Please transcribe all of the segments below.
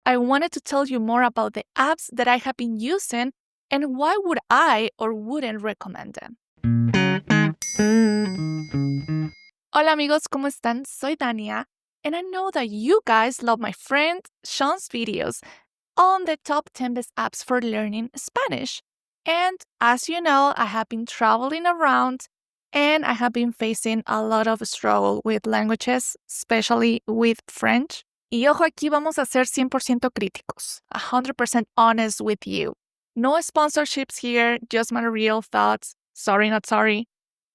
I wanted to tell you more about the apps that I have been using and why would I or wouldn't recommend them. Hola amigos, ¿cómo están? Soy Dania, and I know that you guys love my friend Sean's videos on the top 10 best apps for learning Spanish. And as you know, I have been traveling around and I have been facing a lot of struggle with languages, especially with French. Y ojo, aquí vamos a ser 100% críticos, 100% honest with you. No sponsorships here, just my real thoughts. Sorry, not sorry.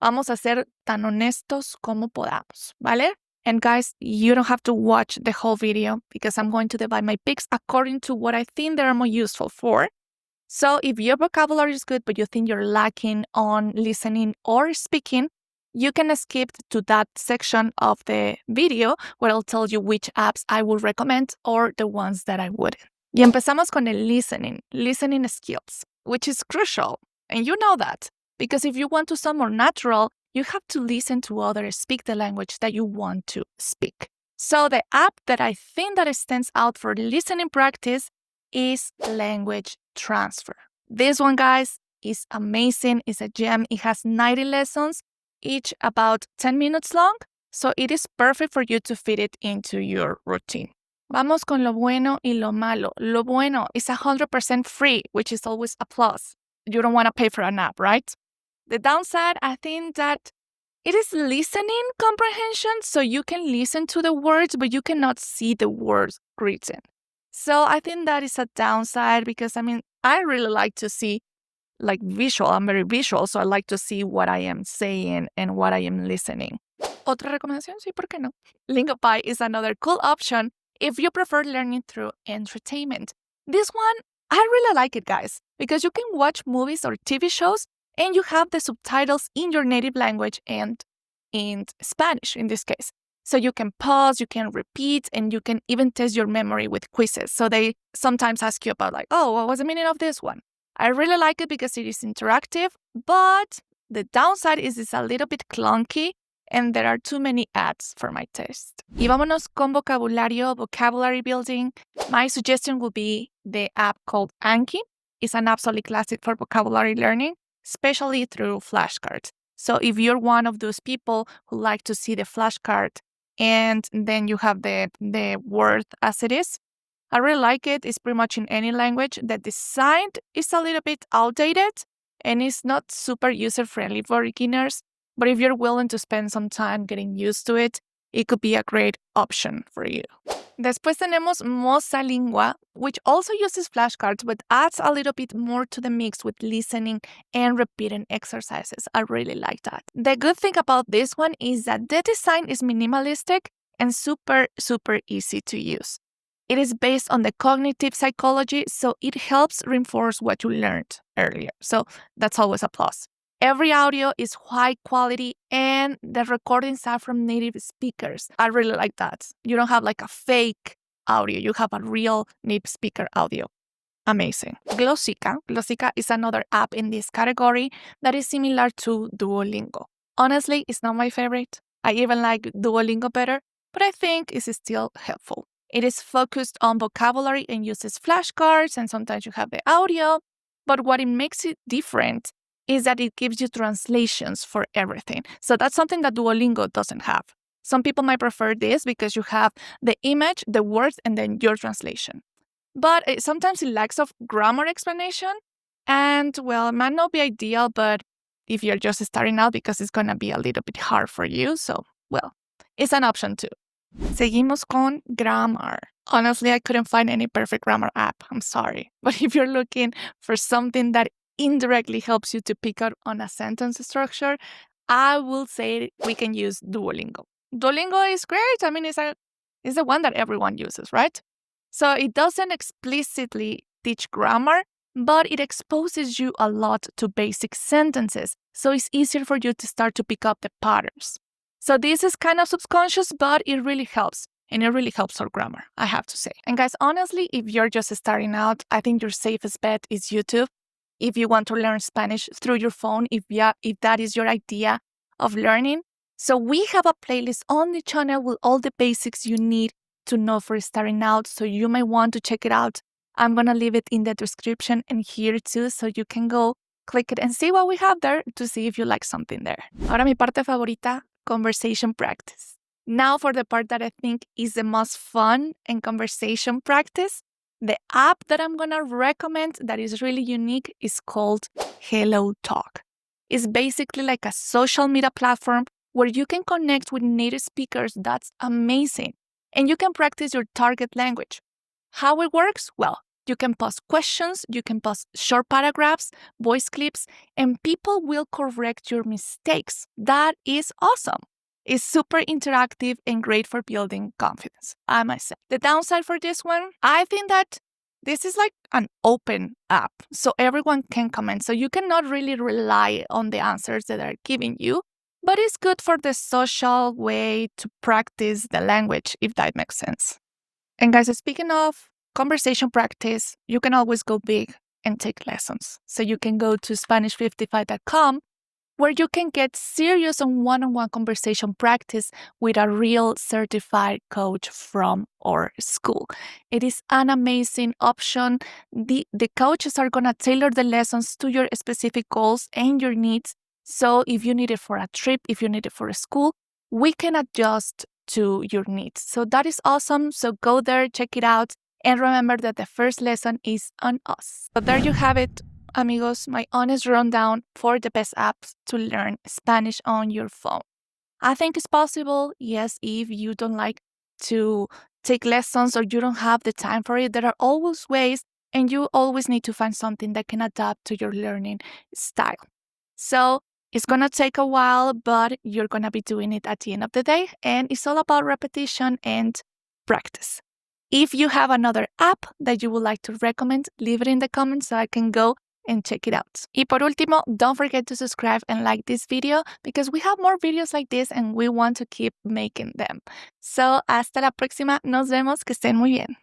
Vamos a ser tan honestos como podamos, ¿vale? And guys, you don't have to watch the whole video because I'm going to divide my picks according to what I think they are more useful for. So if your vocabulary is good, but you think you're lacking on listening or speaking, you can skip to that section of the video where I'll tell you which apps I would recommend or the ones that I wouldn't. Y empezamos con el listening skills, which is crucial. And you know that. Because if you want to sound more natural, you have to listen to others speak the language that you want to speak. So the app that I think that stands out for listening practice is Language Transfer. This one, guys, is amazing. It's a gem. It has 90 lessons, each about 10 minutes long. So it is perfect for you to fit it into your routine. Vamos con lo bueno y lo malo. Lo bueno is 100% free, which is always a plus. You don't want to pay for an app, right? The downside, I think that it is listening comprehension, so you can listen to the words, but you cannot see the words written. So I think that is a downside because, I really like to see visual. I'm very visual, so I like to see what I am saying and what I am listening. Otra recomendación, sí, ¿por qué no? Lingopie is another cool option if you prefer learning through entertainment. This one, I really like it, guys, because you can watch movies or TV shows and you have the subtitles in your native language and in Spanish in this case. So you can pause, you can repeat, and you can even test your memory with quizzes. So they sometimes ask you about what was the meaning of this one? I really like it because it is interactive, but the downside is it's a little bit clunky and there are too many ads for my taste. Y vámonos con vocabulary building. My suggestion would be the app called Anki. It's an absolute classic for vocabulary learning, especially through flashcards. So if you're one of those people who like to see the flashcard and then you have the word as it is, I really like it. It's pretty much in any language. The design is a little bit outdated and it's not super user-friendly for beginners. But if you're willing to spend some time getting used to it, it could be a great option for you. Después tenemos Mosalingua, which also uses flashcards but adds a little bit more to the mix with listening and repeating exercises. I really like that. The good thing about this one is that the design is minimalistic and super, super easy to use. It is based on the cognitive psychology, so it helps reinforce what you learned earlier. So that's always a plus. Every audio is high quality and the recordings are from native speakers. I really like that. You don't have a fake audio. You have a real native speaker audio. Amazing. Glossica. Glossica is another app in this category that is similar to Duolingo. Honestly, it's not my favorite. I even like Duolingo better, but I think it's still helpful. It is focused on vocabulary and uses flashcards, and sometimes you have the audio. But what it makes it different is that it gives you translations for everything. So that's something that Duolingo doesn't have. Some people might prefer this because you have the image, the words, and then your translation. But sometimes it lacks of grammar explanation. And, it might not be ideal, but if you're just starting out, because it's going to be a little bit hard for you. So, it's an option too. Seguimos con grammar. Honestly, I couldn't find any perfect grammar app. I'm sorry. But if you're looking for something that indirectly helps you to pick up on a sentence structure, I will say we can use Duolingo. Duolingo is great. It's the one that everyone uses, right? So it doesn't explicitly teach grammar, but it exposes you a lot to basic sentences. So it's easier for you to start to pick up the patterns. So this is kind of subconscious, but it really helps. And it really helps our grammar, I have to say. And guys, honestly, if you're just starting out, I think your safest bet is YouTube. If you want to learn Spanish through your phone, if that is your idea of learning. So we have a playlist on the channel with all the basics you need to know for starting out, so you might want to check it out. I'm going to leave it in the description and here too, so you can go click it and see what we have there to see if you like something there. Ahora mi parte favorita, conversation practice. Now for the part that I think is the most fun in conversation practice. The app that I'm going to recommend that is really unique is called Hello Talk. It's basically like a social media platform where you can connect with native speakers. That's amazing. And you can practice your target language. How it works? Well, you can post questions, you can post short paragraphs, voice clips, and people will correct your mistakes. That is awesome. It's super interactive and great for building confidence, I must say. The downside for this one, I think that this is like an open app, so everyone can comment. So you cannot really rely on the answers that are giving you, but it's good for the social way to practice the language, if that makes sense. And guys, speaking of conversation practice, you can always go big and take lessons. So you can go to Spanish55.com where you can get serious on one-on-one conversation practice with a real certified coach from our school. It is an amazing option. The coaches are going to tailor the lessons to your specific goals and your needs. So if you need it for a trip, if you need it for a school, we can adjust to your needs. So that is awesome. So go there, check it out, and remember that the first lesson is on us. So there you have it, amigos, my honest rundown for the best apps to learn Spanish on your phone. I think it's possible, yes, if you don't like to take lessons or you don't have the time for it. There are always ways, and you always need to find something that can adapt to your learning style. So it's going to take a while, but you're going to be doing it at the end of the day, and it's all about repetition and practice. If you have another app that you would like to recommend, leave it in the comments so I can go and check it out. Y por último, don't forget to subscribe and like this video because we have more videos like this and we want to keep making them. So, hasta la próxima. Nos vemos. Que estén muy bien.